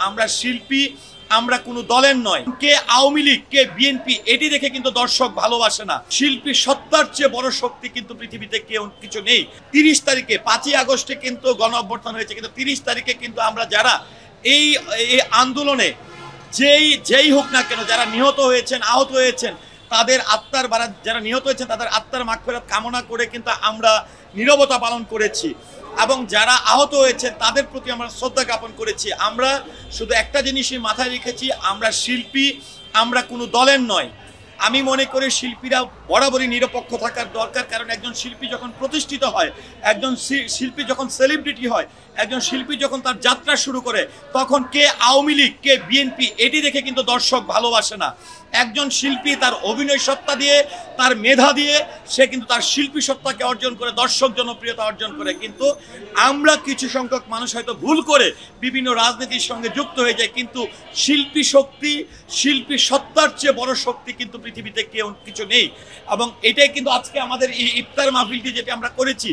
আমরা শিল্পী, আমরা কোনো দলের নয়। কে আওয়ামী লীগ, কে বিএনপি, এটি দেখে কিন্তু দর্শক ভালোবাসে না। শিল্পী সত্তার চেয়ে বড় শক্তি কিন্তু পৃথিবীতে কেউ কিছু নেই। 30 তারিখে 5ই আগস্টে কিন্তু গণ অভ্যুত্থান হয়েছে, কিন্তু 30 তারিখে কিন্তু আমরা যারা এই আন্দোলনে যেই হোক না কেন, যারা নিহত হয়েছেন, আহত হয়েছেন, তাদের আত্মার যারা নিহত হয়েছেন তাদের আত্মার মাগফিরাত কামনা করে কিন্তু আমরা নীরবতা পালন করেছি, এবং যারা আহত হয়েছেন তাদের প্রতি আমরা শ্রদ্ধা জ্ঞাপন করেছি। আমরা শুধু একটা জিনিসই মাথায় রেখেছি, আমরা শিল্পী, আমরা কোনো দলের নয়। আমি মনে করি শিল্পীরা বরাবরই নিরপেক্ষ থাকার দরকার, কারণ একজন শিল্পী যখন প্রতিষ্ঠিত হয়, একজন শিল্পী যখন সেলিব্রিটি হয়, একজন শিল্পী যখন তার যাত্রা শুরু করে, তখন কে আওয়ামী লীগ, কে বিএনপি, এটি দেখে কিন্তু দর্শক ভালোবাসে না। একজন শিল্পী তার অভিনয় সত্তা দিয়ে, তার মেধা দিয়ে সে কিন্তু তার শিল্পী সত্তাকে অর্জন করে, দর্শক জনপ্রিয়তা অর্জন করে। কিন্তু আমরা কিছু সংখ্যক মানুষ হয়তো ভুল করে বিভিন্ন রাজনীতির সঙ্গে যুক্ত হয়ে যায়, কিন্তু শিল্পী শক্তি, শিল্পী সত্তার চেয়ে বড় শক্তি কিন্তু পৃথিবীতে কেউ কিছু নেই। এবং এটাই কিন্তু আজকে আমাদের এই ইফতার মাহফিলটি যেটা আমরা করেছি,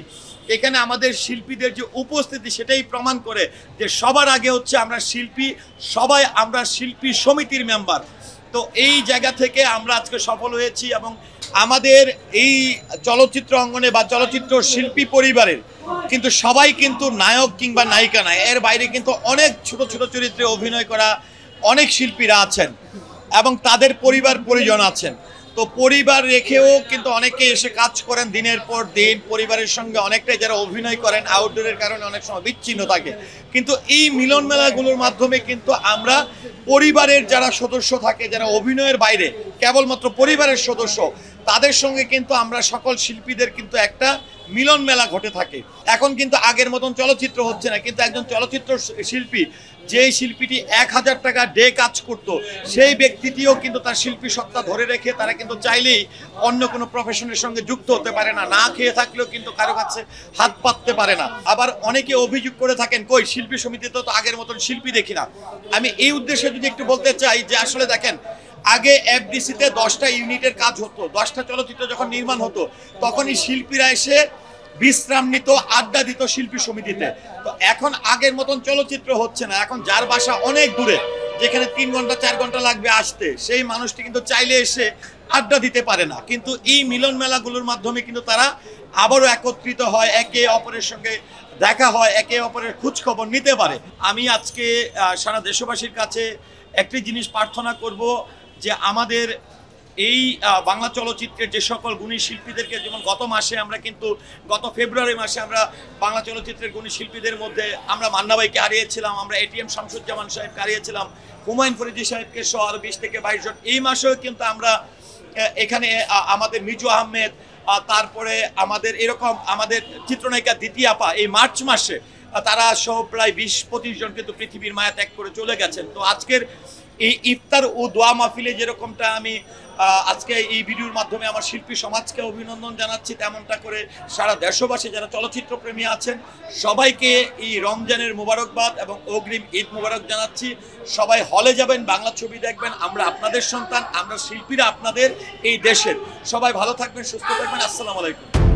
এখানে আমাদের শিল্পীদের যে উপস্থিতি সেটাই প্রমাণ করে যে সবার আগে হচ্ছে আমরা শিল্পী, সবাই আমরা শিল্পী সমিতির মেম্বার। তো এই জায়গা থেকে আমরা আজকে সফল হয়েছি, এবং আমাদের এই চলচ্চিত্র অঙ্গনে বা চলচ্চিত্র শিল্পী পরিবারের কিন্তু সবাই কিন্তু নায়ক কিংবা নায়িকা নয়, এর বাইরে কিন্তু অনেক ছোট ছোট চরিত্রে অভিনয় করা অনেক শিল্পীরা আছেন এবং তাদের পরিবার পরিজন আছেন। তো পরিবার রেখেও কিন্তু অনেকে এসে কাজ করেন দিনের পর দিন, পরিবারের সঙ্গে অনেকটাই যারা অভিনয় করেন আউটডোরের কারণে অনেক সময় বিচ্ছিন্ন থাকে। কিন্তু এই মিলন মেলাগুলোর মাধ্যমে কিন্তু আমরা পরিবারের যারা সদস্য থাকে, যারা অভিনয়ের বাইরে কেবলমাত্র পরিবারের সদস্য, তাদের সঙ্গে কিন্তু আমরা সকল শিল্পীদের কিন্তু একটা মিলন মেলা ঘটে থাকে। এখন কিন্তু আগের মতন চলচ্চিত্র হচ্ছে না, কিন্তু একজন চলচ্চিত্র শিল্পী, যেই শিল্পীটি 1000 টাকা ডে কাজ করতো, সেই ব্যক্তিটিও কিন্তু তার শিল্পী সত্তা ধরে রেখে তারা কিন্তু চাইলেই অন্য কোনো প্রফেশনের সঙ্গে যুক্ত হতে পারে না, না খেয়ে থাকলেও কিন্তু কারো কাছে হাত পাততে পারে না। আবার অনেকে অভিযোগ করে থাকেন, কই শিল্পী সমিতিতে তো আগের মতন শিল্পী দেখি না। আমি এই উদ্দেশ্যে যদি একটু বলতে চাই যে আসলে দেখেন, আগে এফডিসিতে 10টা ইউনিটের কাজ হতো, 10টা চলচ্চিত্র যখন নির্মাণ হতো তখনই শিল্পীরা এসে বিশ্রাম নিত, আড্ডা দিত শিল্পী সমিতিতে। তো এখন আগের মতন চলচ্চিত্র হচ্ছে না, এখন যার বাসা অনেক দূরে, যেখানে 3 ঘন্টা 4 ঘন্টা লাগবে আসতে, সেই মানুষটি কিন্তু চাইলে এসে আড্ডা দিতে পারে না। কিন্তু এই মিলন মেলাগুলোর মাধ্যমে কিন্তু তারা আবারও একত্রিত হয়, একে অপরের সঙ্গে দেখা হয়, একে অপরের খোঁজ খবর নিতে পারে। আমি আজকে সারা দেশবাসীর কাছে একটি জিনিস প্রার্থনা করব যে আমাদের এই বাংলা চলচ্চিত্রের যে সকল গুণী শিল্পীদেরকে, যেমন গত ফেব্রুয়ারি মাসে আমরা বাংলা চলচ্চিত্রের গুণী শিল্পীদের মধ্যে আমরা মান্না ভাইকে হারিয়েছিলাম, আমরা এটিএম শামসুজ্জামান সাহেবকে হারিয়েছিলাম, হুমায়ুন ফরিদি সাহেবকে সহ আরও 20 থেকে 22 জন। এই মাসেও কিন্তু আমরা এখানে আমাদের মিজু আহমেদ, তারপরে আমাদের এরকম আমাদের চিত্রনায়িকা দ্বিতীয় আপা এই মার্চ মাসে তারা সহ প্রায় 20-25 জন কিন্তু পৃথিবীর মায়া ত্যাগ করে চলে গেছেন। তো আজকের এই ইফতার ও দোয়া মাহফিলে যেরকমটা আমি আজকে এই ভিডিওর মাধ্যমে আমার শিল্পী সমাজকে অভিনন্দন জানাচ্ছি, তেমনটা করে সারা দেশবাসী যারা চলচ্চিত্র প্রেমী আছেন সবাইকে এই রমজানের মোবারকবাদ এবং অগ্রিম ঈদ মোবারক জানাচ্ছি। সবাই হলে যাবেন, বাংলা ছবি দেখবেন, আমরা আপনাদের সন্তান, আমরা শিল্পীরা আপনাদের এই দেশের। সবাই ভালো থাকবেন, সুস্থ থাকবেন। আসসালামু আলাইকুম।